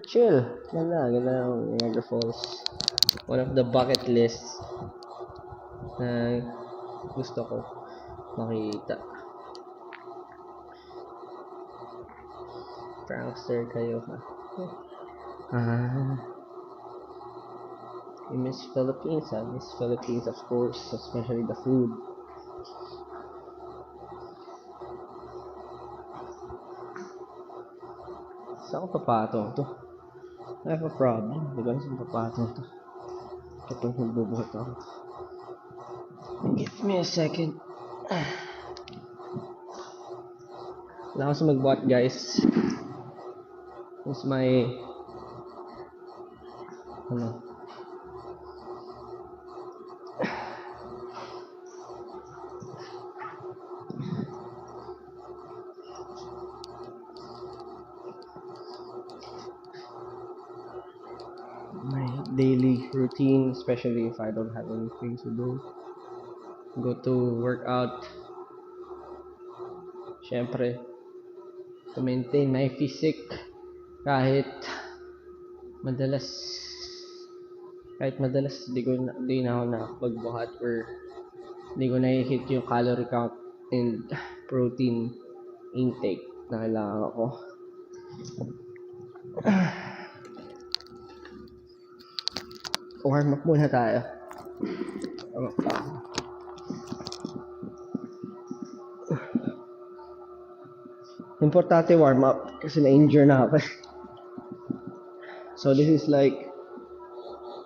Chill. Ganda ang Niagara Falls. One of the bucket lists na gusto ko makita. Prankster kayo ha. You miss Philippines. I miss Philippines, of course, especially the food. Saan ko papatong to? I have a problem. Diba saan papatong to? Kapag magbubuhat ako. Give me a second. Wala ako sa magbuhat, guys. This is my my daily routine, especially if I don't have anything to do. Go to workout. Syempre, to maintain my physique kahit madalas di na ako nakapagbuhat or di ko na-hit yung calorie count and protein intake na kailangan ko. Warm up muna tayo. Importante warm up kasi na-injure na ako. So this is like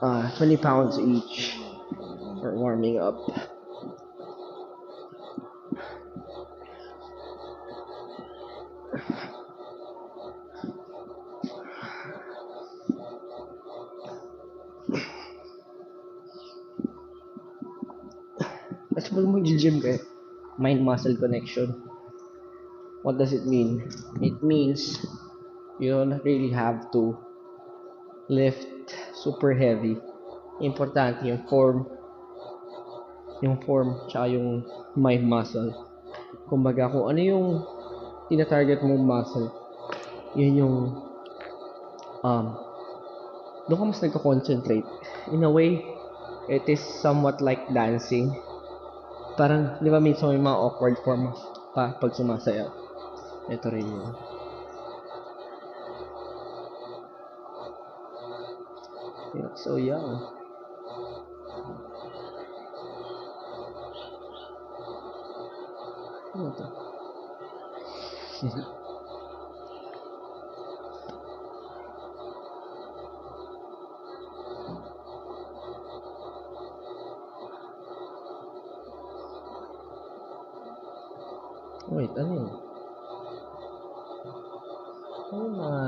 20 pounds each for warming up. Kasi pag mag-gym kayo, mind-muscle connection. What does it mean? It means you don't really have to lift super heavy. Importante yung form, tsaka yung mind muscle. Kumbaga, kung ano yung tina-target mong muscle, yun yung doon ka mas nagko-concentrate. In a way, it is somewhat like dancing. Parang, di ba minsan may mga awkward form pa pag sumasayaw. Ito rin yun. You look so young. Ano to? Wait, ano yun? Ano mga...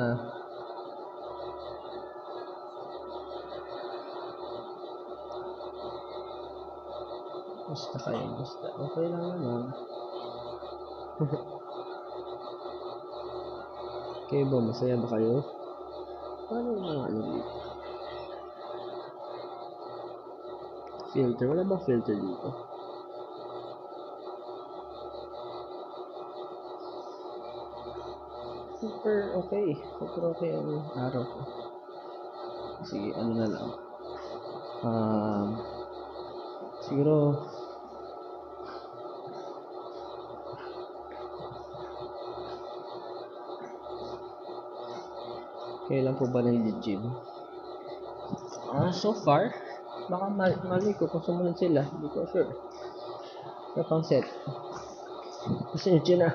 Basta kayo, basta. Okay lang naman. Kayo ba? Masaya ba kayo? Paano yung mga ano dito? Filter? Wala bang filter dito? Super okay. Super okay ang araw ko. Sige, ano na lang. Siguro kailan po ba nag-gym? So far, baka mali ko kung sumunod sila. Hindi ko sure. Sa pang set. Kasi yun na.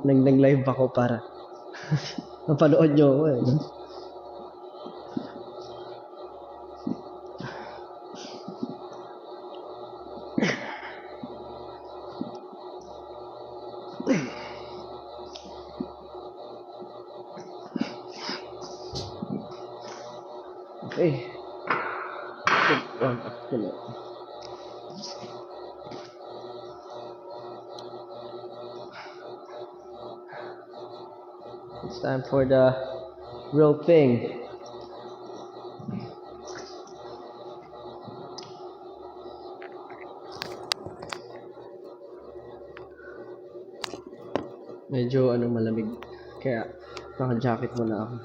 Nag-live ako para mapanood nyo ako eh. Okay. Warm up ko na. It's time for the real thing. Medyo malamig. Kaya naka-jacket muna ako.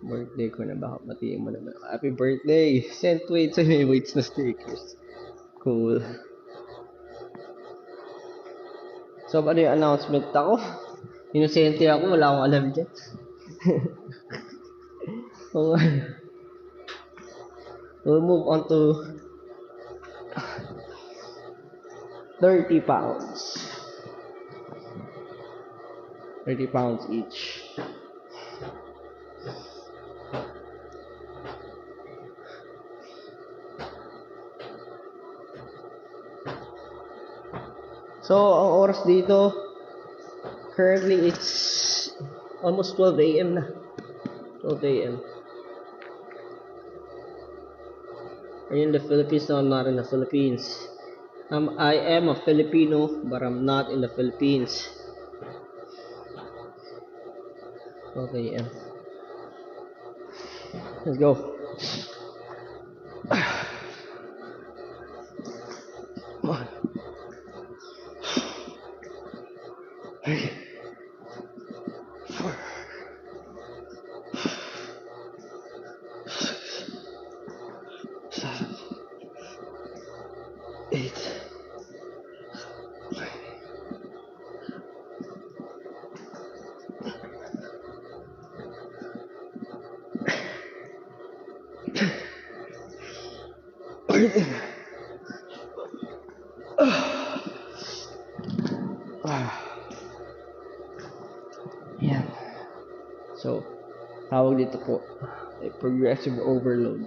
Birthday ko na, baka matiin mo naman. Happy birthday! Sent weights and may weights na stickers. Cool. So, ano yung announcement ako? Inosente ako, wala akong alam dyan. So, we'll move on to 30 pounds. 30 pounds each. So, ang oras dito, currently it's almost 12 a.m. na. 12 a.m. Are you in the Philippines? No, I'm not in the Philippines. I am a Filipino, but I'm not in the Philippines. 12 a.m. Let's go. Come on. 3, 4, 7, 8, 9. Yan. So, tawag dito po ay progressive overload.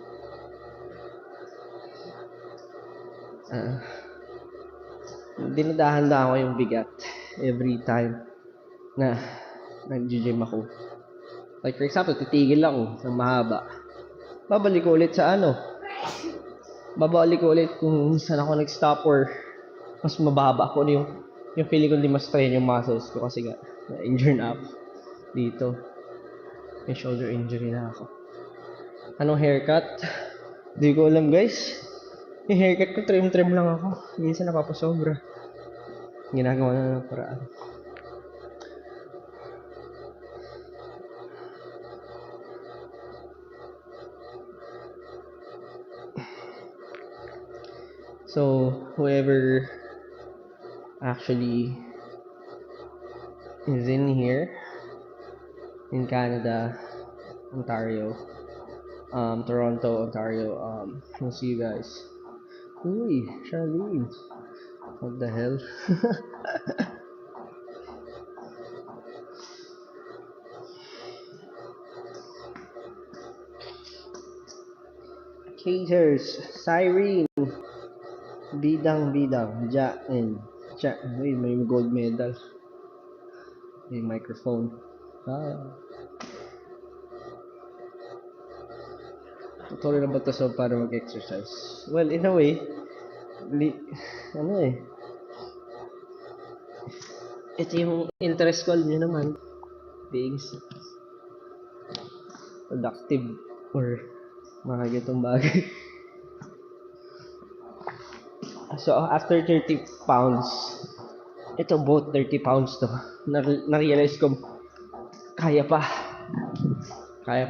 Dinadahan-dahan ko yung bigat every time na nag-gym ako. Like for example, titigil ako ng mahaba. Babalik ko ulit sa babalik ko ulit kung saan ako nag-stop or mas mababa ako yung feeling ko hindi mas strain yung muscles ko kasi nga na-injure na ako dito. May shoulder injury na ako. Anong haircut? Di ko alam guys. Yung haircut ko trim lang ako. Minsan napapasobra. Ginagawa na ng paraan. So, whoever actually is in here, in Canada, Ontario, Toronto, Ontario, we'll see you guys. Uy, Charlene. What the hell? Caters, Cyrene. Bidang, Uy, may gold medal. May microphone. Tutorial na ba ito para mag-exercise? Well, in a way, ito yung interest ko, alam nyo naman, being productive or mga ganitong bagay. So, after 30 pounds, ito both 30 pounds to, na-realize ko, kaya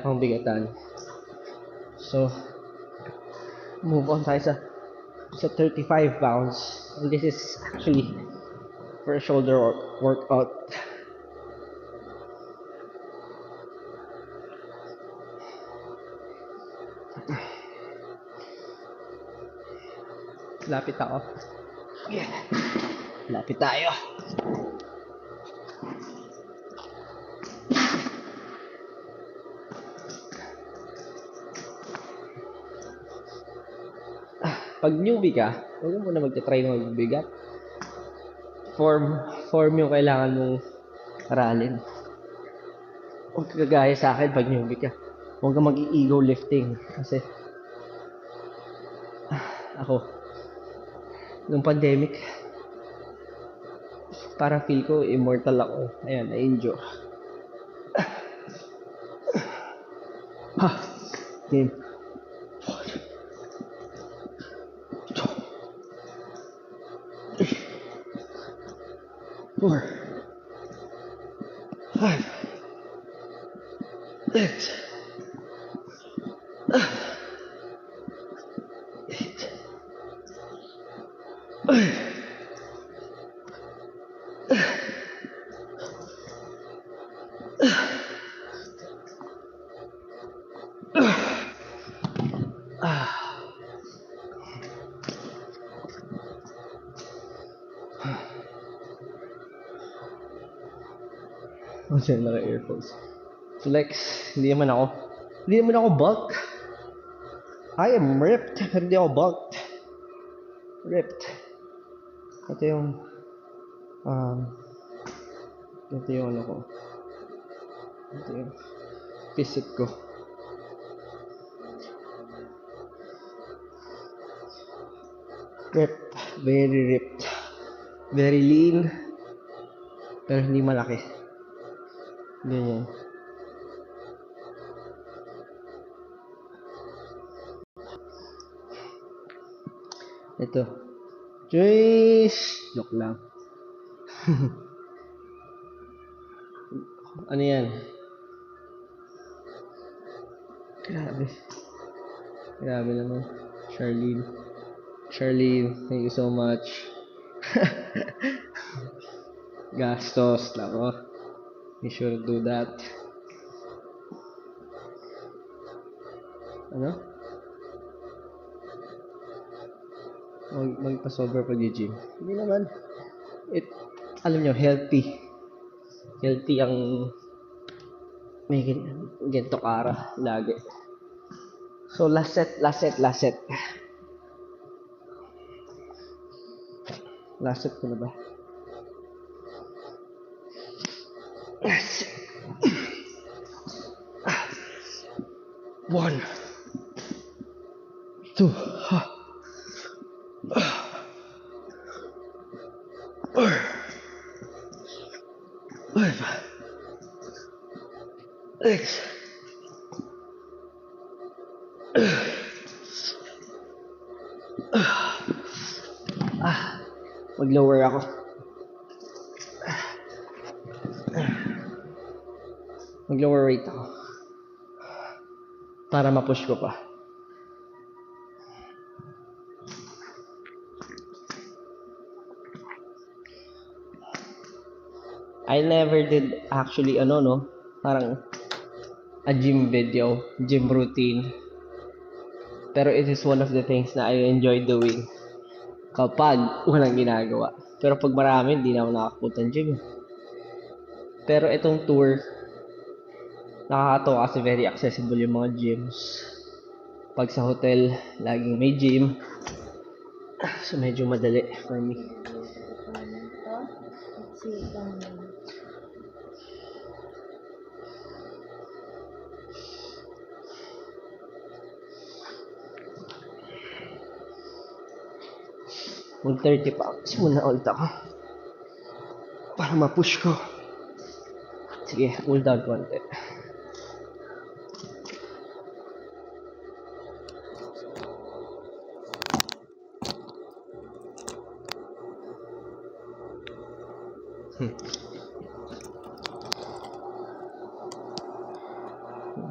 pang bigatan. So, move on tayo sa 35 pounds. And this is actually for a shoulder workout. Lapit ako. Yeah. Lapit tayo. Pag newbie ka, huwag mo na magta-try na magbigat. Form yung kailangan mong aralin. Huwag kagaya sa akin pag newbie ka. Huwag ka mag-ego lifting. Kasi, ako, nung pandemic, para feel ko immortal ako. Ayan, na-injure. Game. 4, 5, 6, 8. Kasi naka-earphones. Flex, hindi naman ako bulk. I am ripped, pero hindi ako bulked. Ripped. Ito yung, ito yung ano ko. Ito yung physique ko. Ripped, very ripped. Very lean, pero hindi malaki. Ganyan. Ito. Jeez! Joke lang. Ano yan? Grabe. Grabe naman. Charlene, thank you so much. Gastos lang, oh. You should do that. Ano? Magpa-sober pag-gym. Hindi naman. Alam nyo, healthy. Healthy ang may ganito kara lagi. So, last set. Last set ko na ba? Last set. 1, 2, 5, 6, mag-lower ako. Mag-lower weight ako. Para ma-push ko pa. I never did actually parang a gym video, gym routine. Pero it is one of the things na I enjoy doing kapag walang ginagawa. Pero pag marami, hindi na ako nakakapunta ng gym. Pero itong tour, nakakatawa kasi very accessible yung mga gyms. Pag sa hotel, laging may gym. So medyo madali for me. Mag 30 pounds muna ulit ako. Para ma-push ko. Sige, cool down konti.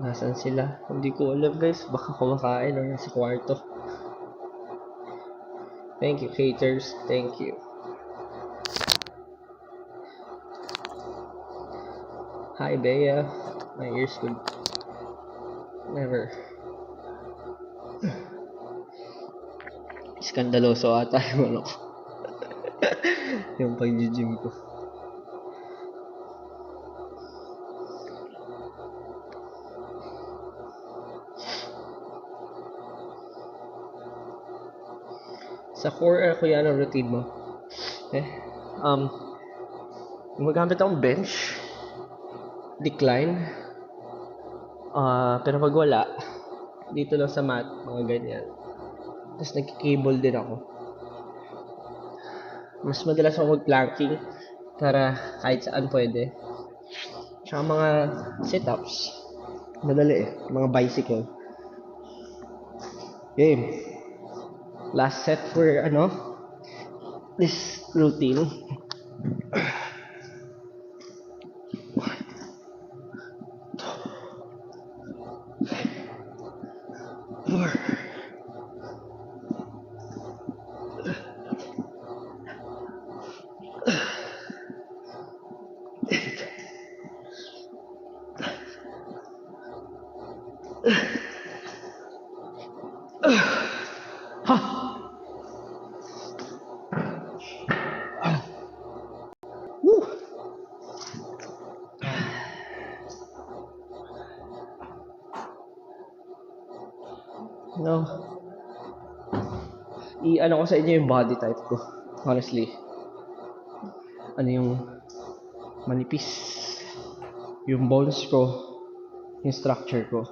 Nasaan sila? Hindi ko alam guys. Baka kumakain o nasa kwarto. Thank you, haters. Thank you. Hi, Bea. My ears could never. Skandaloso ata yung ko. Yung pag-gym ko. Sa core, kuya, ano routine mo? Gumagamit akong bench, decline, pero pag wala, dito lang sa mat, mga ganyan. Tapos nagki-cable din ako. Mas madalas ako mag-planking para kahit saan pwede. Tsaka mga sit-ups, madali mga bicycle. Game. Last set for this routine. 4. Ha! Woo! No. I-ano ko sa inyo yung body type ko. Honestly. Ano yung manipis. Yung bones ko. Yung structure ko.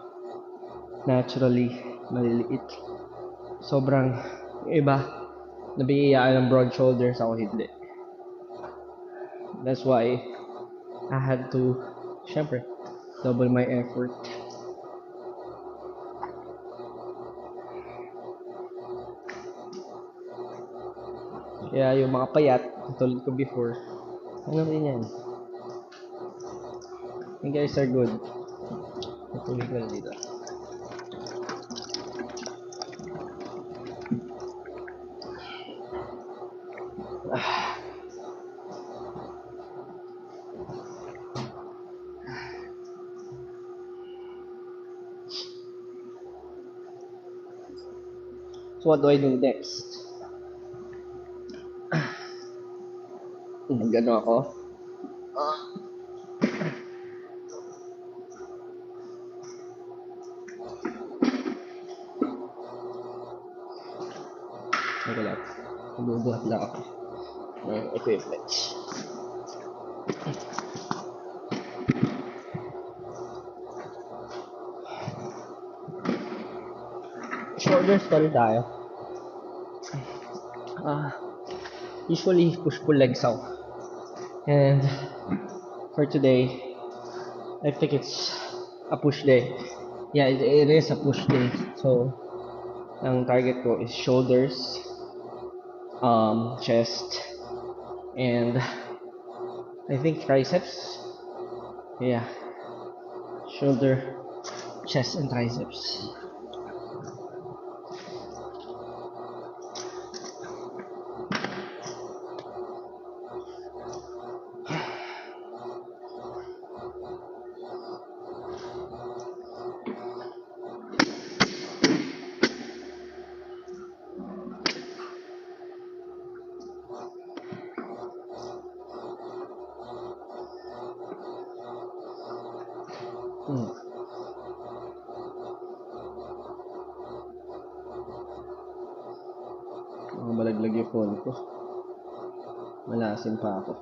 Naturally, maliliit. Sobrang, yung iba, nabiyayaan ng broad shoulders, ako hindi. That's why, I had to, syempre, double my effort. Kaya yung mga payat, tulad ko before, ano rin yan. You guys are good. Natuloy ko na dito. So what do I do next? Nagano ako? Teka lang. Magbubuhat lang ako ng equipment. Shoulders pa rin tayo. Usually push-pull legs out. And for today, I think it's a push day. Yeah, it is a push day. So, ang target ko is shoulders, chest, and I think triceps. Yeah, shoulder, chest, and triceps. Malaglag yung phone ko. Malasin pa ako.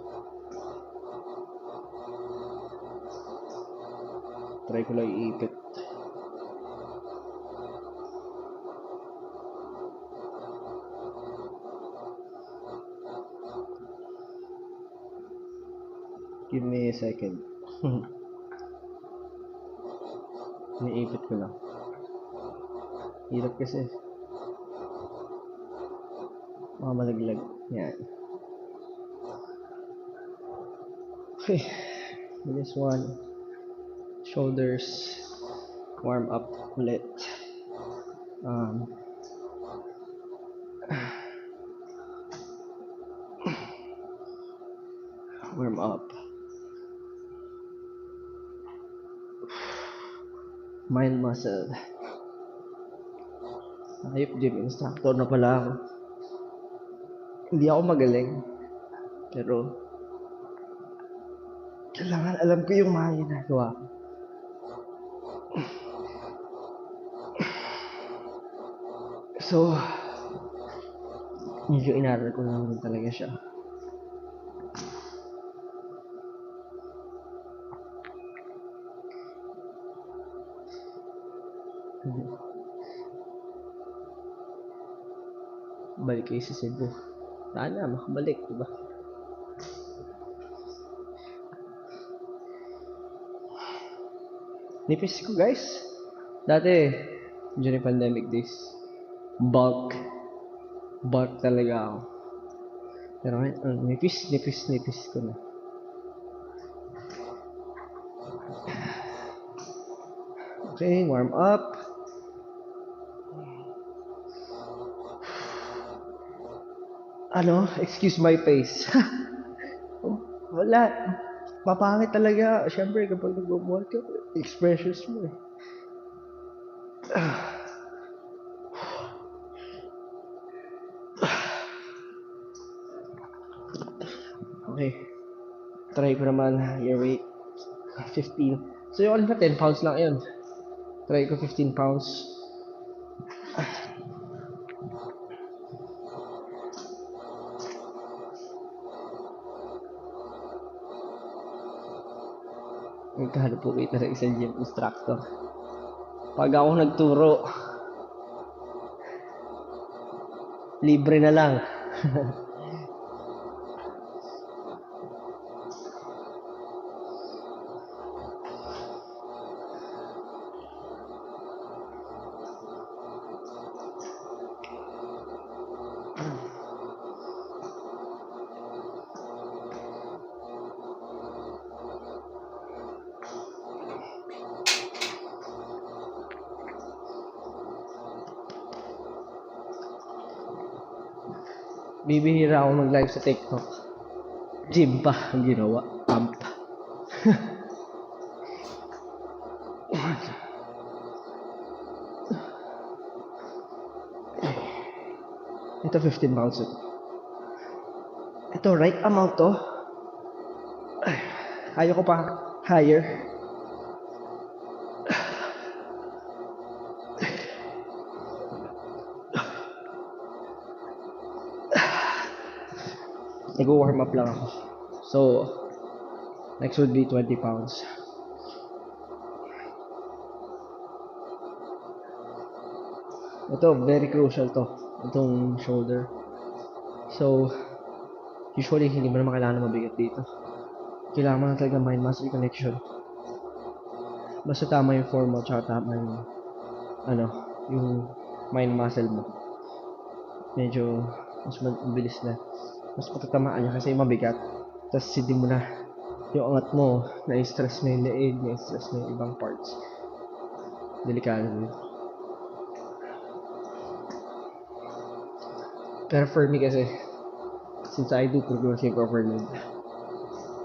Try ko lang iipit. Give me a second. Iniipit ko lang. Hirap kasi. Malaglag. Yan. Okay. This one. Shoulders. Warm up ulit. Warm up. Mind muscle. Ayop gym instructor na pala ako. Hindi ako magaling. Pero kailangan alam ko yung mga ginagawa ko. So, medyo inaral ko lang rin talaga siya. Balik kayo sa Cebu. Sana makabalik, diba? Nipis ko, guys. Dati, during pandemic days, bulk talaga ako. Pero ngayon, nipis ko na. Okay, warm up. Ano, excuse my face. Wala. Papangit talaga. Siyempre, kapag nagbubuhat ka, expressions mo eh. Okay. Try ko naman your weight. 15. So yung kanina 10 pounds lang yun. Try ko 15 pounds. Magkano po kita sa isang gym instructor? Pag ako nagturo, libre na lang. Bibihira ako mag-live sa TikTok. Gym pa ang ginawa. Pump. Ito 15 pounds ito. Ito right amount to. Ayaw ko pa higher. Nag-warm up lang ako. So, next would be 20 pounds. Ito, very crucial to. Itong shoulder. So, usually, hindi mo naman kailangan mabigat dito. Kailangan mo na talaga mind-muscle connection. Basta tama yung form mo, tsaka tama yung, yung mind-muscle mo. Medyo, mas mabilis na. Mas patatamaan niya kasi mabigat. Tapos hindi mo na yung angat mo, na-stress mo yung leeg, na-stress mo yung ibang parts. Delikado yun. Pero for me kasi, since I do progressive overload,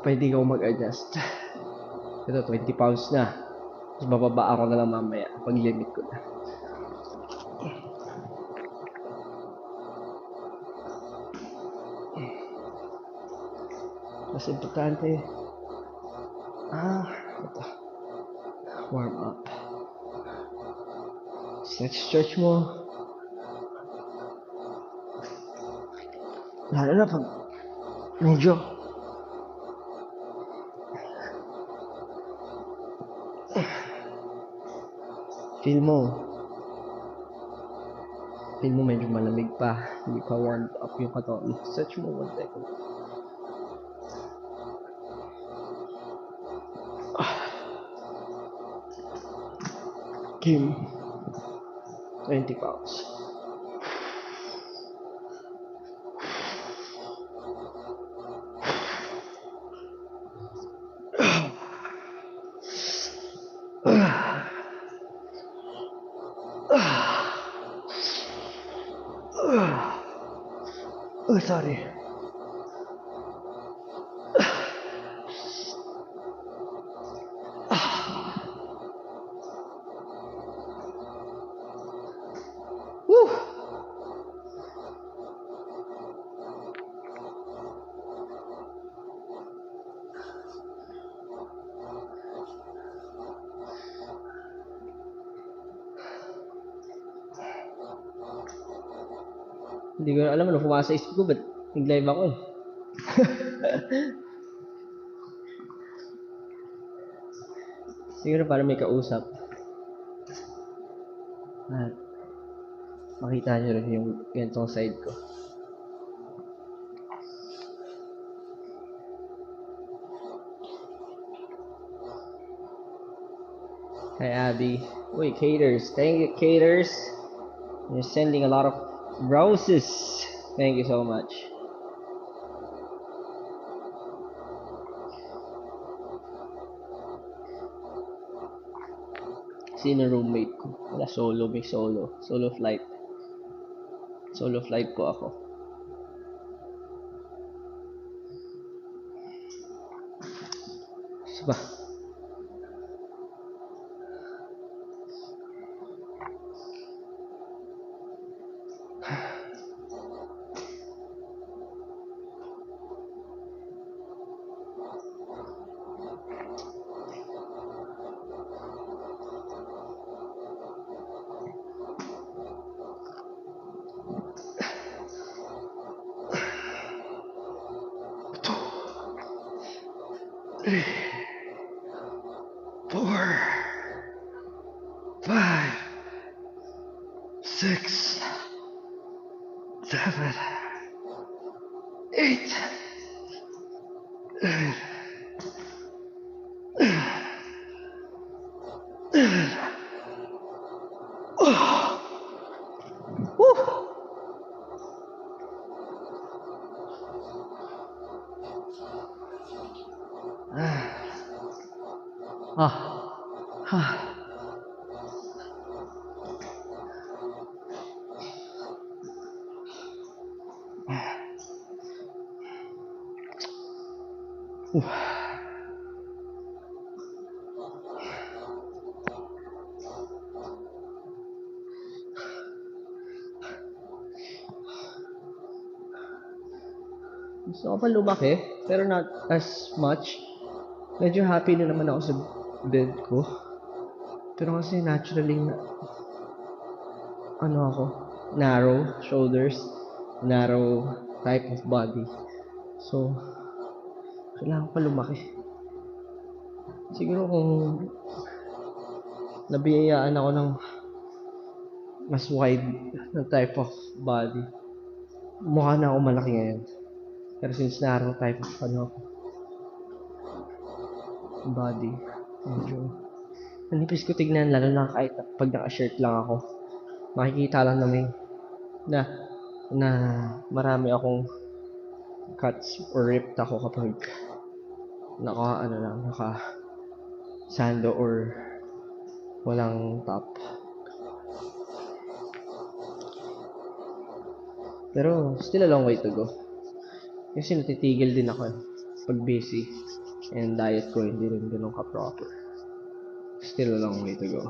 pwede ko mag-adjust. Ito, 20 pounds na. Tapos bababa ako na lang mamaya pag limit ko na. Mas importante, ito, warm up. Stretch mo. Lalo na pag medyo feel mo medyo malamig pa, hindi pa warmed up yung katawan. Stretch mo 1 second. Kim, 20 pounds. Oh, sorry. Woo! Hindi ko na alam ano pumasok sa isip ko, ba't nag-live ako eh. Siguro para may kausap. At makita nyo rin yung ganitong side ko. Hi Abby. Wait, Caters. Thank you, Caters. You're sending a lot of roses. Thank you so much. Sino roommate ko? Wala, solo. May solo. Solo flight. Solo flight po ako. Isa pa. Three, 4, 5, 6, 7, 8, 9, 10. Ah. Ah. Gusto ko pa lumaki, pero not as much. Medyo happy na naman ako sa bed ko. Pero kasi naturally, ako, narrow shoulders, narrow type of body. So, kailangan pa lumaki. Siguro kung nabiyayaan ako ng mas wide na type of body, mukha na ako malaki ngayon. Pero since narrow type of body, medyo manipis ko tignan, lalo na kahit pag naka-shirt lang ako. Makikita lang na marami akong cuts or ripped ako kapag naka sando or walang top. Pero still a long way to go. Kasi natitigil din ako pag busy. And diet ko hindi rin ganun ka-proper. Still a long way to go.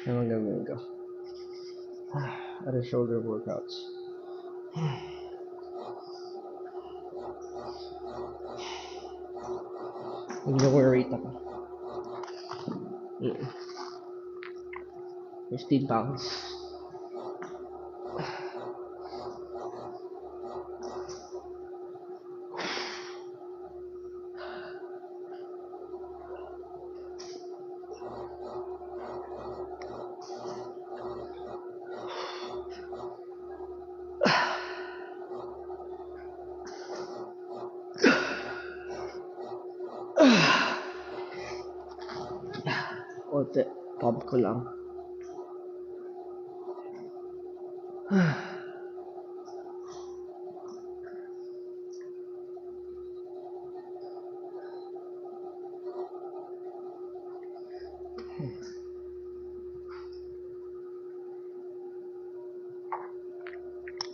Ano ang gagawin ko? Other shoulder workouts. Nag-worry ako. 15 pounds. Ote, pump ko lang.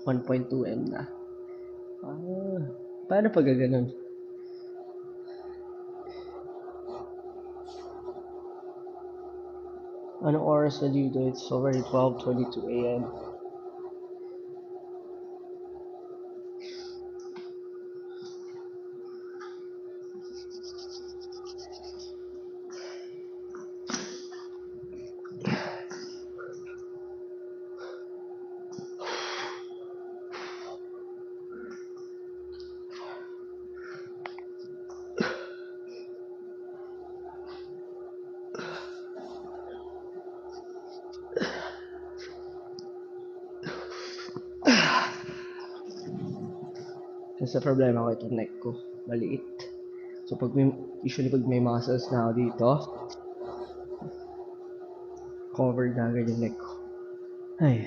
.2 M na. Paano pag gano'n? Anong oras na dito? It's already 12:22 a.m. Kasi problema ko itong neck ko, maliit. So usually pag may muscles na ako dito, covered na agad yung neck ko. Ay.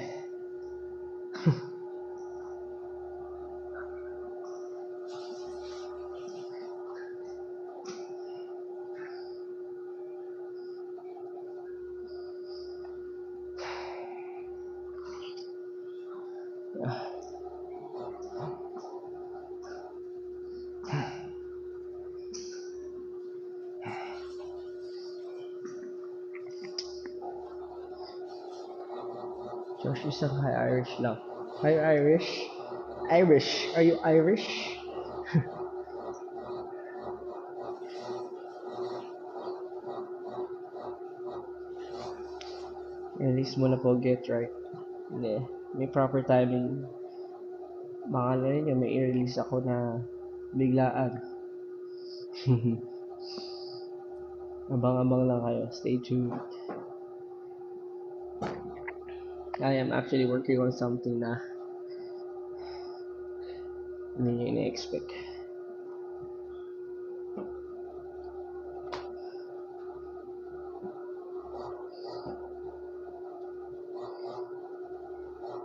Josh isang high Irish lang. High Irish? Irish. Are you Irish? Release mo na po, get right. Hindi. May proper timing. Baka na rin yung may i-release ako na biglaan. Abang-abang lang kayo. Stay tuned. I am actually working on something na hindi nyo ina-expect.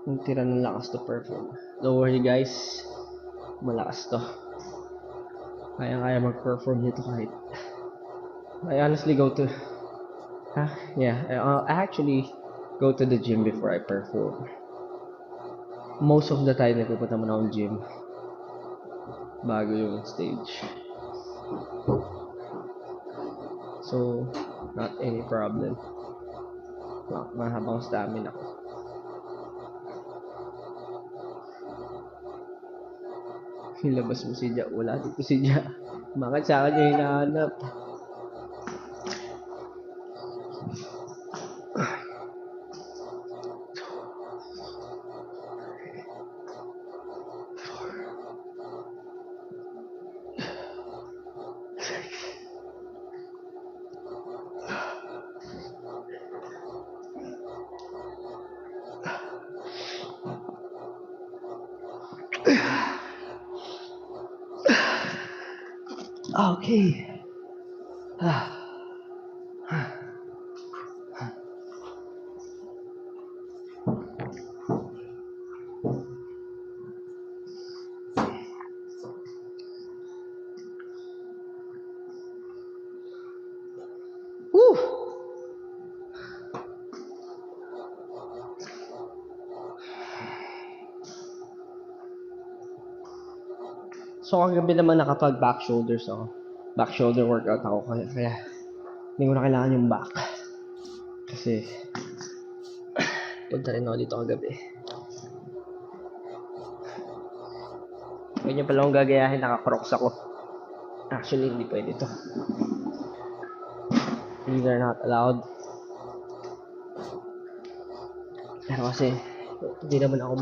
Yung tira ng lakas to perform. Don't worry guys. Malakas to. Kaya mag-perform nito kahit. I honestly go to... Yeah. I actually go to the gym before I perform. Most of the time, nagpupunta mo na akong gym bago yung stage. So, not any problem. Mahabang stamina ko. Ilabas mo si Ja. Wala dito si Ja. Bakit sa akin yung hinahanap? Okay. Woo! So, kagabi naman nakapag back shoulders ako. Back shoulder workout ako. Kaya hindi ko na kailangan yung back. Kasi, punta rin ako dito kagabi. Ganyan pala akong gagayahin, naka-crocs ako. Actually, hindi pwede to. These are not allowed. Pero kasi, hindi naman ako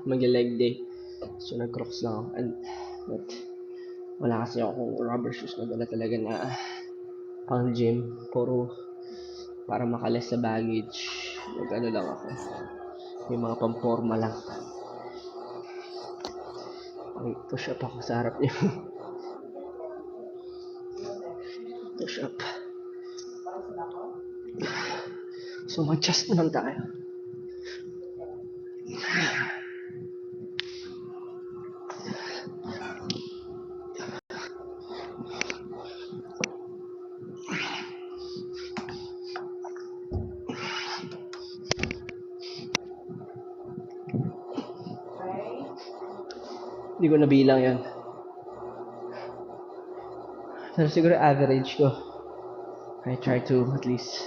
mag-leg day. So, nag-crocs lang ako. But, wala kasi akong rubber shoes na dala talaga na pang gym. Puro para makalas sa baggage. Nag-ano lang ako. Yung mga pamporma lang. Push up ako sa harap niyo. Push up. So, mag-chest naman tayo. Hindi ko nabilang yan. Pero siguro average ko. I try to at least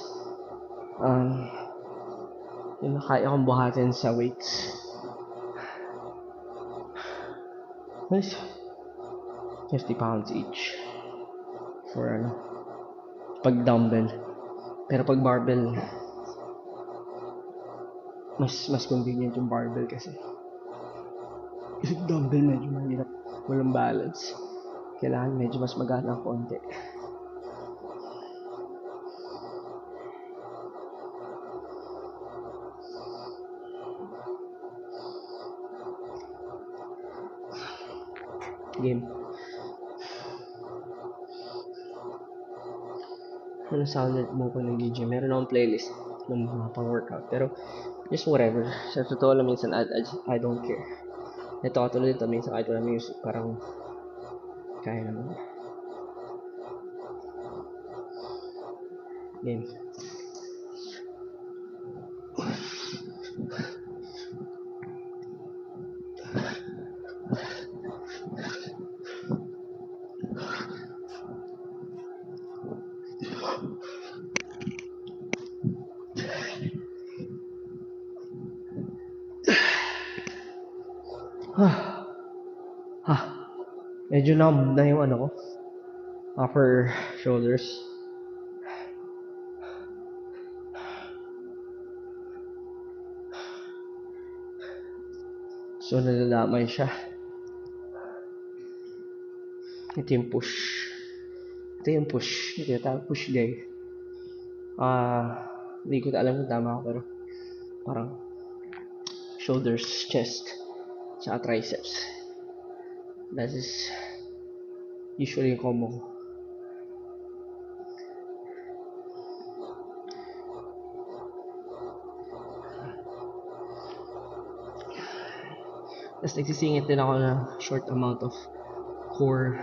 yung kaya kong buhatin sa weights. Nice. 50 pounds each. For pag dumbbell. Pero pag barbell, mas convenient yung barbell kasi. Kasi dumbbell medyo mahirap. Walang balance. Kailangan medyo mas magana ang konti. Game. Ano sounded mo kung nag-gym? Meron akong playlist ng mga pang-workout. Pero, just whatever. Sa totoo lang, minsan, I don't care. Ito katulad ito, minsan kahit wala music, parang kaya naman. Game. Medyo numb na yung ano ko, upper shoulders. So, nalalaman siya. Ito yung push. Ito yung push. Ito yung tawag push day. Hindi ko alam kung tama ako, pero parang shoulders, chest, tsaka triceps. That is usually yung combo ko. Tapos nagsisingit din ako ng short amount of core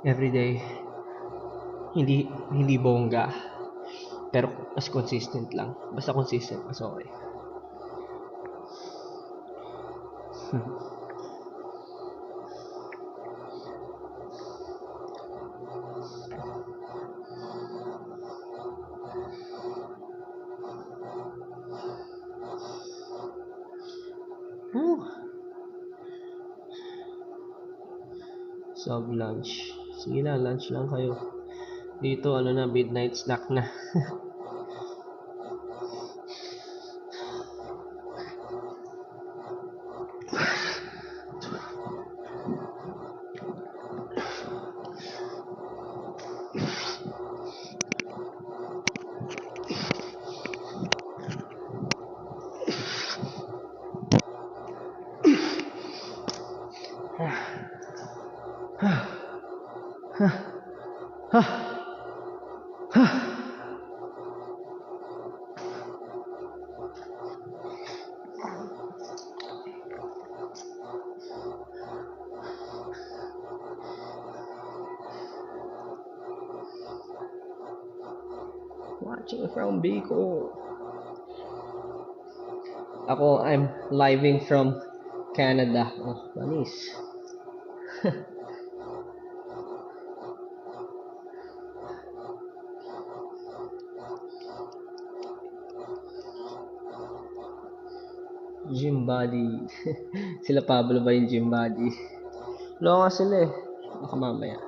every day. Hindi bongga, pero mas consistent lang. Basta consistent, mas okay. Sub lunch. Sige na, lunch lang kayo. Dito, ano na, midnight snack na. Watching from Bicol. I'm living from Canada. Oh, manis. Gym body. Sila Pablo ba yung gym body? Longa sila eh. Baka mamaya.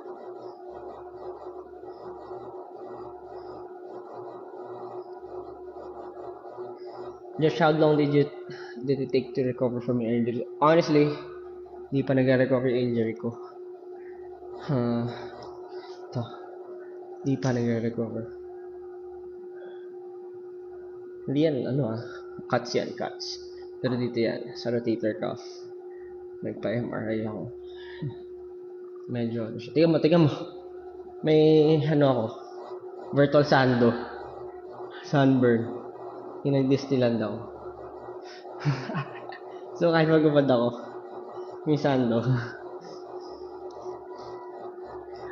Just how long did it take to recover from your injury? Honestly, di pa nag-recover yung injury ko. Di pa nag-recover. Hindi yan, cuts yan, cuts. Pero dito yan, sa rotator cuff. Nagpa-MRI ako. Medyo, tingnan mo. May, ako, virtual sunburn. Yung nag-distillan daw. So, kahit magubad ako, may sando.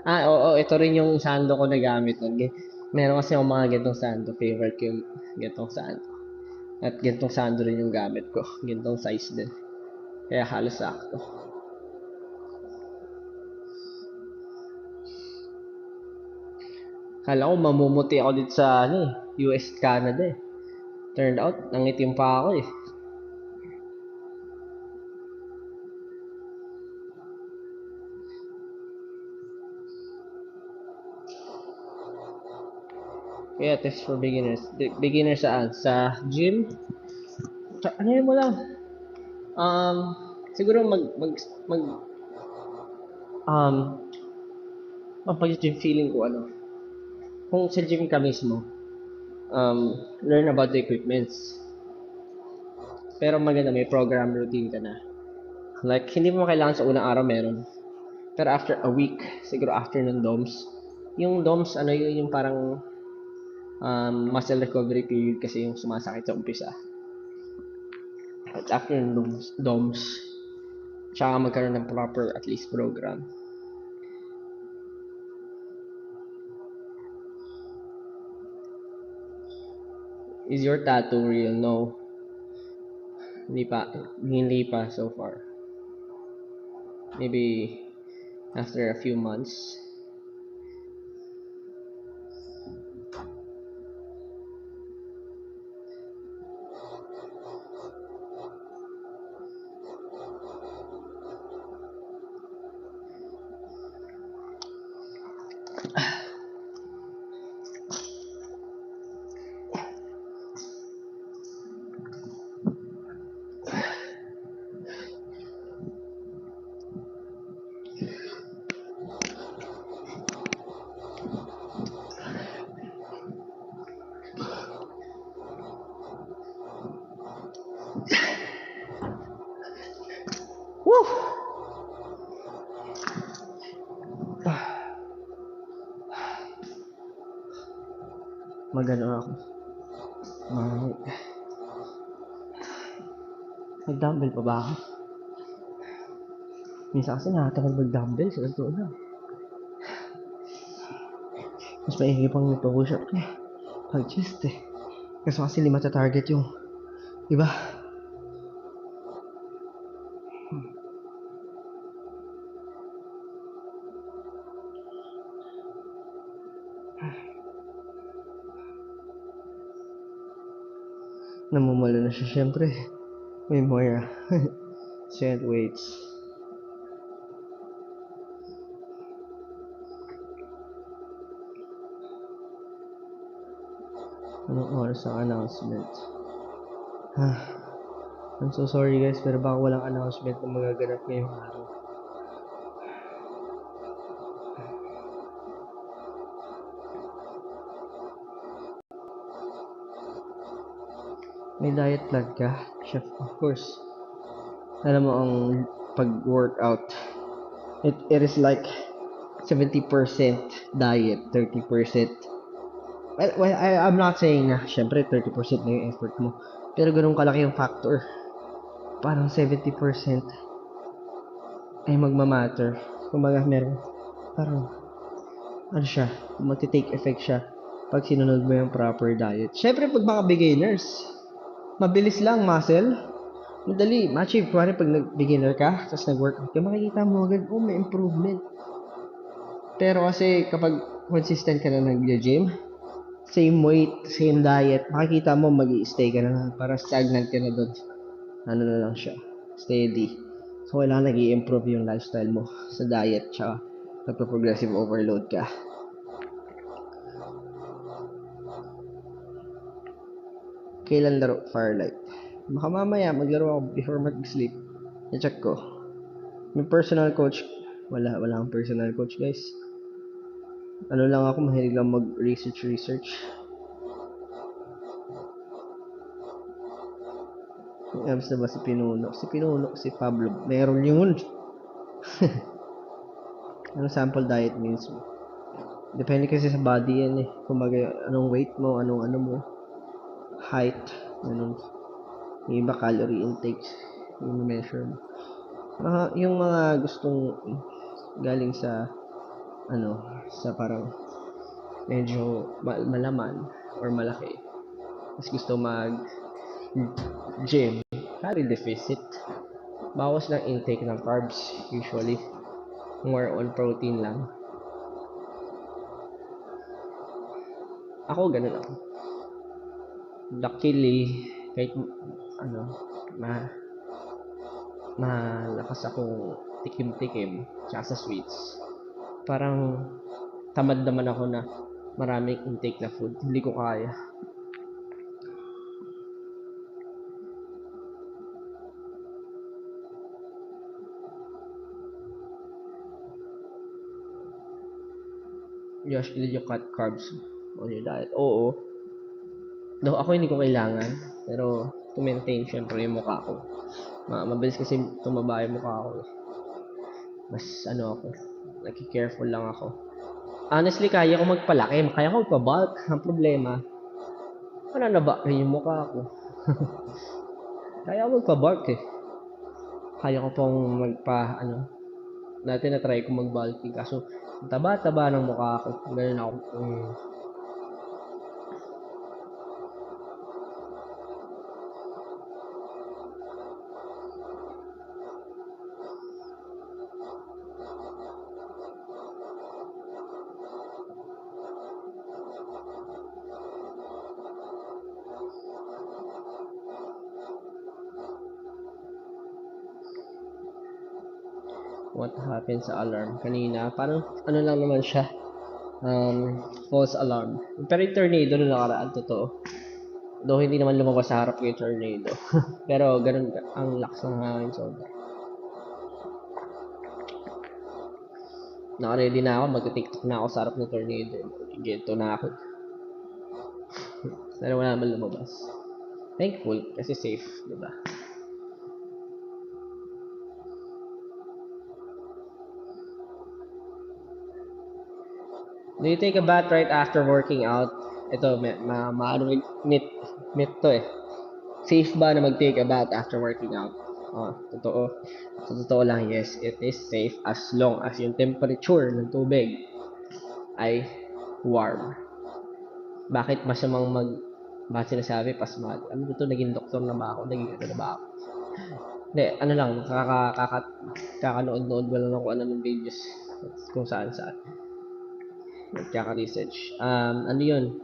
Oo, ito rin yung sando ko na gamit nun. Meron kasi akong mga gantong sando. Favorite ko yung gantong sando. At gantong sando rin yung gamit ko. Gantong size din. Kaya halos sakto. Kala ko mamumuti ako dito sa US, Canada eh. Turned out, nangitim pa ako eh. Kaya tips for beginners. Beginners saan? Sa gym? Ano yun mo lang? Siguro pag gym feeling ko kung sa gym ka mismo, learn about the equipments. Pero maganda, may program routine ka na. Like, hindi mo kailangan sa unang araw meron. Pero after a week, siguro after ng DOMS, yung DOMS, yung parang muscle recovery period kasi yung sumasakit sa umpisa. At after ng DOMS, tsaka magkaroon ng proper at least program. Is your tattoo real? No. Hindi pa so far. Maybe after a few months. Magano ako. Mag-dumbbell pa ba ako? Minsan kasi nakatagal mag-dumbbell, sa totoo na. Mas maigi pang push up eh. Pag chest eh. Kaso kasi 5 sa target yung, diba? Namumula na siya syempre. May Moira. Set weights. Anong oras ang announcement? I'm so sorry guys, pero baka walang announcement na magaganap ngayong araw. May diet plan ka, chef? Of course. Alam mo ang pag-workout, it is like 70% diet, 30%. Well, I'm not saying na, syempre 30% na yung effort mo. Pero ganun kalaki yung factor. Parang 70% ay magmamatter. Kumbaga meron, parang, ano siya, magti-take effect siya pag sinunod mo yung proper diet. Syempre pag mga beginners, mabilis lang muscle. Madali, ma-achieve. Kuwari pag nag-beginner ka, tapos nag-workout ka, makikita mo agad, oh, may improvement. Pero kasi kapag consistent ka na nag-gym, same weight, same diet, makikita mo mag-i-stay ka na, para stagnant ka na doon. Ano na lang siya, steady. So, kailangan nag-i-improve yung lifestyle mo sa diet, tsaka nagpa-progressive overload ka. Kailan laro? Firelight. Baka mamaya maglaro ako before mag-sleep. I-check ko. May personal coach. Wala akong personal coach, guys. Ano lang ako, mahilig lang mag-research. Abs na ba si Pinuno? Si Pablo. Meron yun. Anong sample diet means mo? Depende kasi sa body yan eh. Kumbaga, anong weight mo, anong ano mo, height, anong, yung iba calorie intake, yung measure mo. Yung mga gustong galing sa, ano, sa parang medyo malaman or malaki. Mas gusto mag-gym, calorie deficit. Bawas ng intake ng carbs, usually. More on protein lang. Ako, ganun ako. Luckily, kahit ano, malakas akong tikim-tikim tsaka sa sweets. Parang tamad naman ako na maraming intake na food. Hindi ko kaya. Josh, did you cut carbs on your diet? Oo. Though ako hindi ko kailangan. Pero to maintain syempre yung mukha ko. Mabilis kasi tumaba yung mukha ko. Mas ano ako, nag-careful lang ako. Honestly, kaya ko magpalaki. Kaya ko magpa-bulk. Ang problema, mananaba rin yung mukha ko. Kaya ko magpa-bulk eh. Kaya ko pong dati na-try ko mag-bulking. Kaso, taba-taba ng mukha ko. Ganun ako. What happened sa alarm kanina? Parang ano lang naman siya. False alarm. Pero yung tornado na nakaraan, totoo. Though hindi naman lumabas sa harap yung tornado. Pero ganun ang lakas ng hangin sobra. Naka-ready na ako, magti-tiktok na ako sa harap ng tornado. Gento na ako. Pero wala naman lumabas. Thankful kasi safe, di ba? Do you take a bath right after working out? ito, myth to eh. Safe ba na mag-take a bath after working out? Totoo. Sa totoo lang, yes, it is safe as long as yung temperature ng tubig ay warm. Bakit masamang bakit sinasabi pasmado? Ano to, naging doktor na ba ako? Naging ano na ba ako? Hindi, ano lang, kakanood-nood ko lang ako ano ng videos kung saan. Nagkaka-research. Ano yun?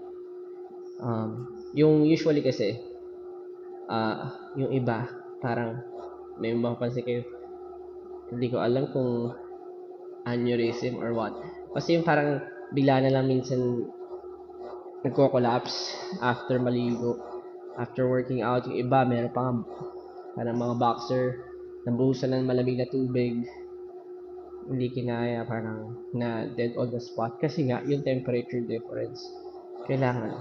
Yung usually kasi, yung iba, parang, may mapapansin kayo, hindi ko alam kung aneurysm or what. Kasi yung parang, bigla na lang minsan, nagko-collapse after maligo, after working out. Yung iba, meron pa nga, parang mga boxer, nabuhusan ng malamig na tubig, hindi kinaya, parang na dead on the spot. Kasi nga, yung temperature difference, kailangan,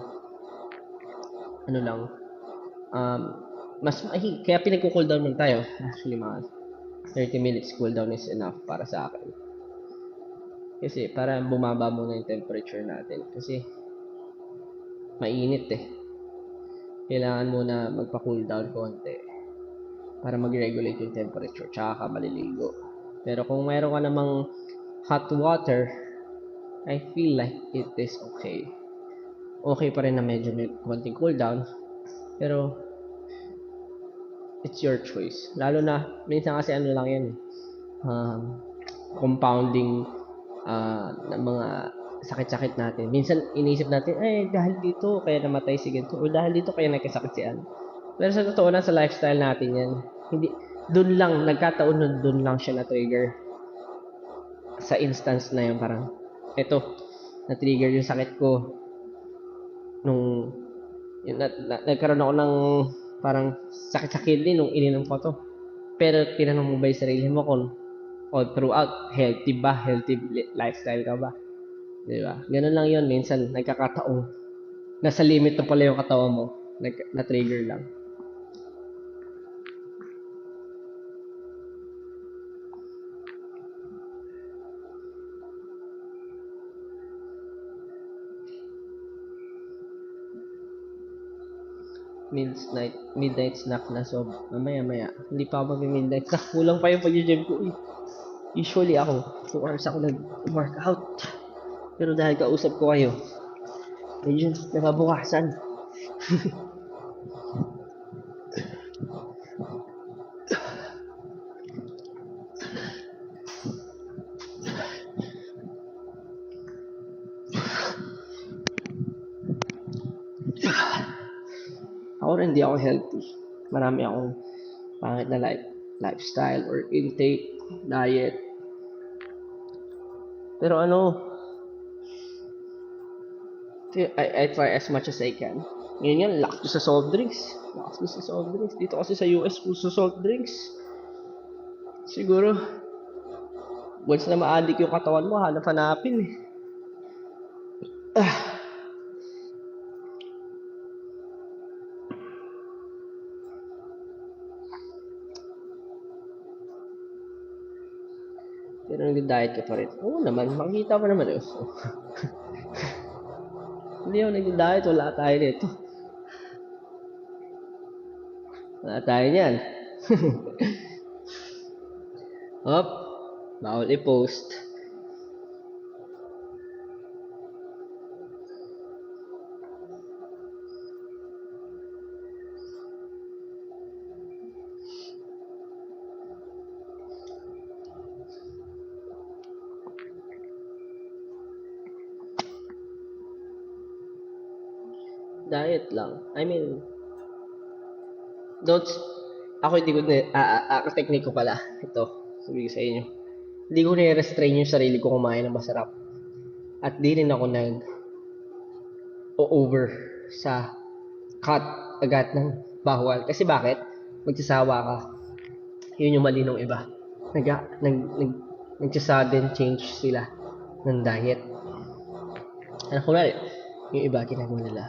ano lang, kaya pinagko-cool down lang tayo. Actually, mga 30 minutes cool down is enough para sa akin. Kasi, para bumaba muna yung temperature natin. Kasi, mainit eh. Kailangan muna magpa-cool down konti para mag-regulate yung temperature, tsaka ka maliligo. Pero kung meron ka namang hot water, I feel like it is okay. Okay pa rin na medyo may konting cool down, pero it's your choice. Lalo na, minsan kasi ano lang yan, compounding ng mga sakit-sakit natin. Minsan iniisip natin, dahil dito kaya namatay si ganito, o dahil dito kaya nagkasakit si ano. Pero sa totoo lang, sa lifestyle natin yan, hindi, dun lang, nagkataon nun, dun lang siya na-trigger. Sa instance na yun, parang, eto, na-trigger yung sakit ko nung, nagkaroon ako ng parang sakit-sakit din nung ininom ko to. Pero tinanong mo ba yung sarili mo kung all throughout, healthy lifestyle ka ba? Diba? Ganun lang yun, minsan nagkakataong nasa limit na pala yung katawan mo, na-trigger lang. Midnight snack na, so mamaya. Hindi pa ako mag-midnight snack. Kulang pa yung pag-gym ko eh. Usually ako, 2 hours ako nag-workout. Pero dahil kausap ko kayo, medyo nababukasan. Ako rin, hindi ako healthy. Marami akong pangit na lifestyle or intake, diet. Pero I try as much as I can. Ngayon yan, lakas ko sa soft drinks. Dito kasi sa US, puso soft drinks. Siguro, once na ma-addict yung katawan mo, hanap-hanapin eh. Pero nag-diet ka pa rin. Oo naman, makikita mo naman yun. Hindi ako nag-diet, wala tayo dito. Wala tayo niyan. Hop, bawal i-post. Diet lang. I mean, don't, ako hindi ko technique ko pala. Ito, sabi ko sa inyo. Hindi ko nire-restrain yung sarili ko kumain ng masarap. At di rin ako over sa cut agad ng bawal. Kasi bakit? Magsasawa ka. Yun yung mali ng iba. Nag-sudden change sila ng diet. Ano ko yung iba ginagawa nila.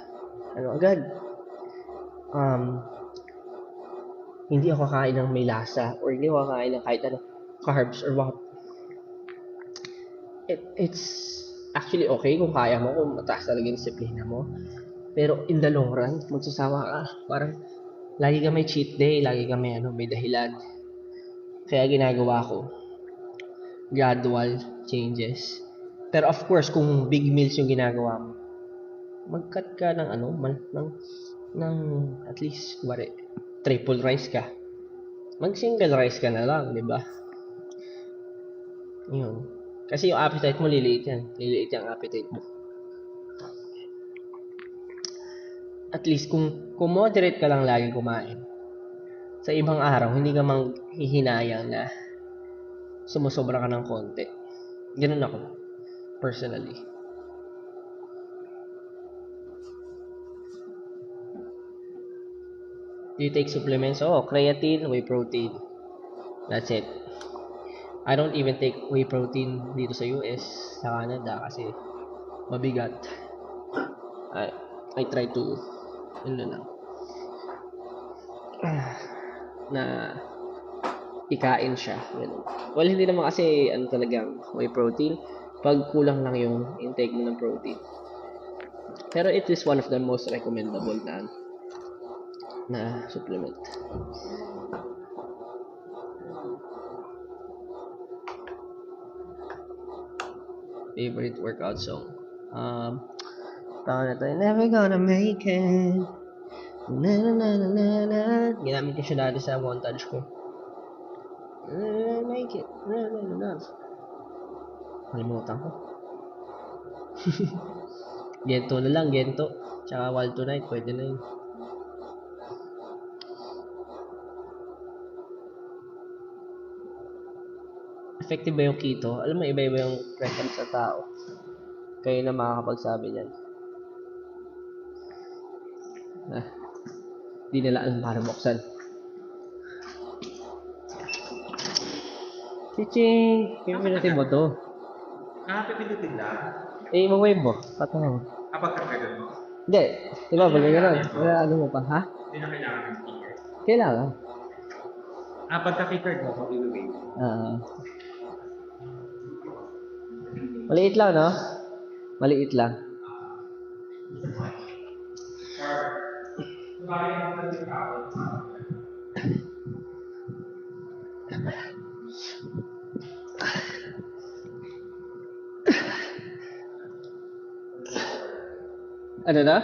Agad? Hindi ako kakain ng may lasa or hindi ako kakain ng kahit carbs or what. It's Actually, okay kung kaya mo, kung mataas talaga yung disiplina mo. Pero in the long run, magsasawa ka. Parang, lagi ka may cheat day, lagi ka may dahilan. Kaya ginagawa ko, gradual changes. Pero of course, kung big meals yung ginagawa mo, mag-cut ka ng ng at least, triple rice ka. Mag-single rice ka na lang, di ba? Yun. Kasi yung appetite mo, liliit yan. Liliit yung appetite mo. At least, kung moderate ka lang lagi kumain, sa ibang araw, hindi ka manghihinayang na sumusobra ka ng konti. Ganun ako, personally. Do you take supplements? Oh, creatine, whey protein. That's it. I don't even take whey protein dito sa US, sa Canada, kasi mabigat. I try to, ano lang, na ikain siya. Ganun. Well, hindi naman kasi, talagang whey protein. Pag kulang lang yung intake mo ng protein. Pero it is one of the most recommendable na supplement. Favorite workout song? Tawag na tayo, Never Gonna Make It. Na na na na na na. Ginamit ko siya dati sa montage ko. Make it. Na na na na. Kalimutan ko. Gento na lang, Gento. Tsaka Wild Tonight, pwede na yun. Effective ba yung keto? Alam mo, iba-iba yung preference sa tao. Kayo na makakapagsabi niyan. Di nila alam para buksan. Chiching! Pipilitin mo to. Pipindutin lang. Mag-wave mo. Patawag. Pagkakagan mo. Hindi. Diba, pag gano'n. Wala ano mo pa, ha? Hindi na kailangan ng sticker. Kailangan. Pagka-keycard mo, mag-i-wave. Maliit lang, no? Maliit lang. Ano na?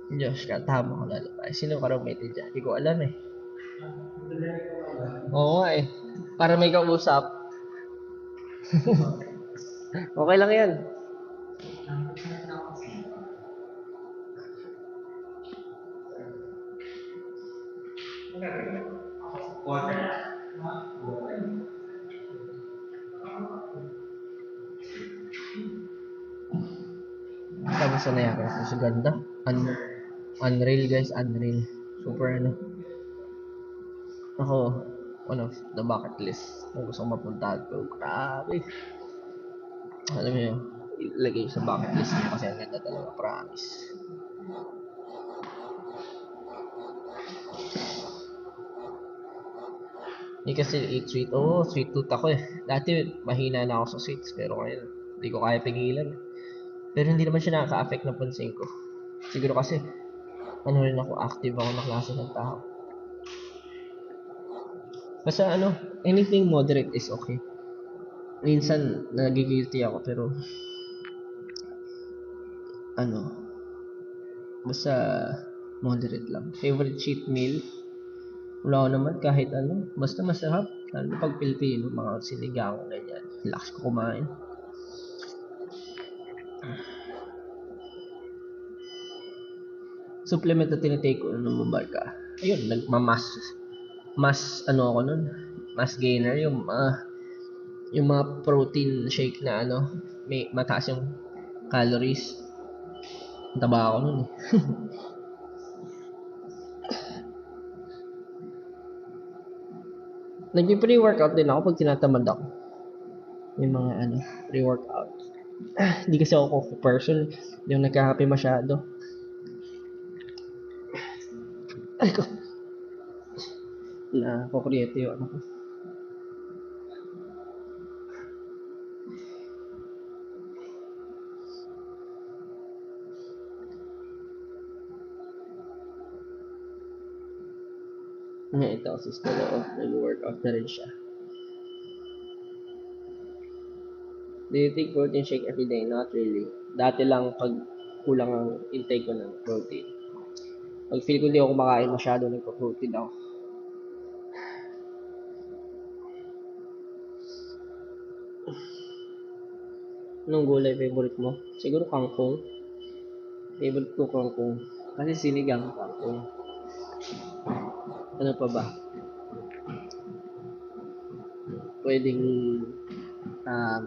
Diyos ka, tama ko lalabas. Sino ka raw may tidya? Hindi ko alam eh. Oo nga eh. Para may kausap. Okay lang yan. Water. Tapos na yan. Kasi ganda. Unreal guys, unreal. Super ano. Ako, one of the bucket list. Kung gusto kong mapunta ko. Grabe. Alam mo yun, ilagay sa bucket list mo kasi ang ganda talaga, promise. Hindi kasi eat sweet. Oo, sweet tooth ako eh. Dati mahina na ako sa sweets pero ngayon hindi ko kaya pigilan. Pero hindi naman siya nakaka-affect na pansin ko. Siguro kasi ano rin ako, active ako na klase ng tao. Basta anything moderate is okay. Minsan nagigilty ako pero basta moderate lang. Favorite cheat meal? Wala ko naman kahit basta masarap. Lalo pag Pilipino, mga sinigang, ganyan. Relax ko kumain. Supplement na tinitake ko nung mabarka. Ayun, mas ako nun, mass gainer, yung mga protein shake na may mataas yung calories. Taba ako nun eh. Nag-pre-workout din ako pag tinatamad ako. May mga pre-workout. Hindi kasi ako coffee person. Yung nagka-happy masyado. Ay ko. Na kukuryente yung ko. Ito si Stella, nag-workout na rin siya. Do you take protein shake every day? Not really. Dati lang pag kulang ang intake ko ng protein. Pag feel ko hindi ako kumakain masyado, nagpa-protein ako. Anong gulay favorite mo? Siguro kangkong. Favorite ko kangkong. Kasi sinigang kangkong. Ano pa ba? Pwedeng um,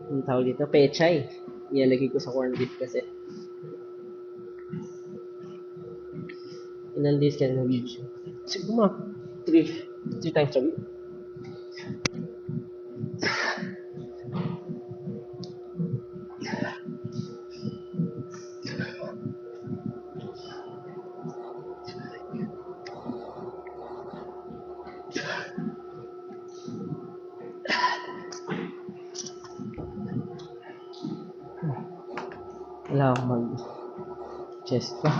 ang tawag dito, pechay. Nilalagay ko sa corned beef kasi. Ilan days ka na nag-YouTube? Siguro mga 3 times a week. Wala akong mag-chest pa.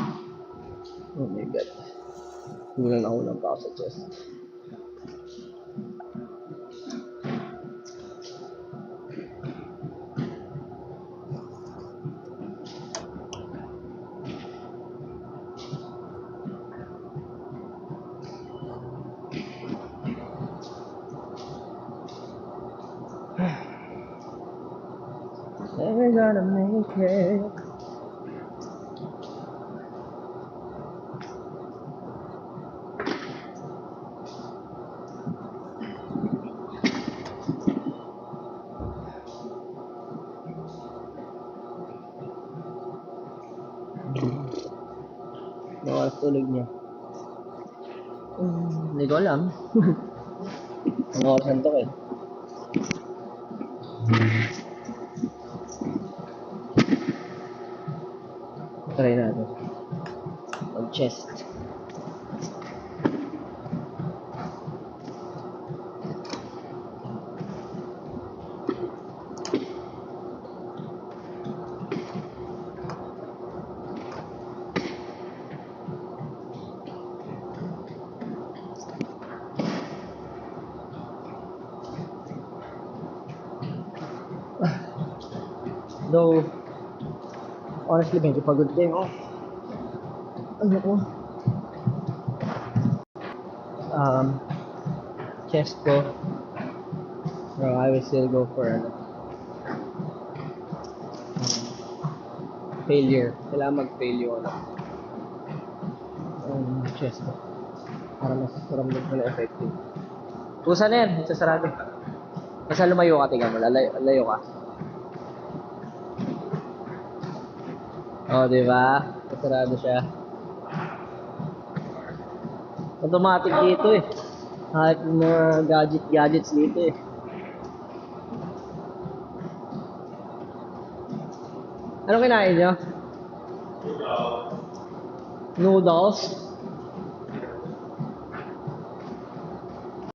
Oh my god. Ulan pa ako sa chest. Never gonna make it. Bawal tulog niya. Hindi ko alam. Ang orasan to eh. Try natin. Mag-chest. Though, honestly, medyo pagod din ako. Ano ko? Chest ko. So, I will still go for failure. Kailangan mag-fail yung chest ko. Para mas maramdaman ko na effective. Pusa na yan, sasarado. Basta lumayo ka, tingnan mo. Lalayo ka. Oh, di ba? Sasarado siya. Automatic dito eh. Kahit mga gadgets dito eh. Ano kinain nyo? Noodles.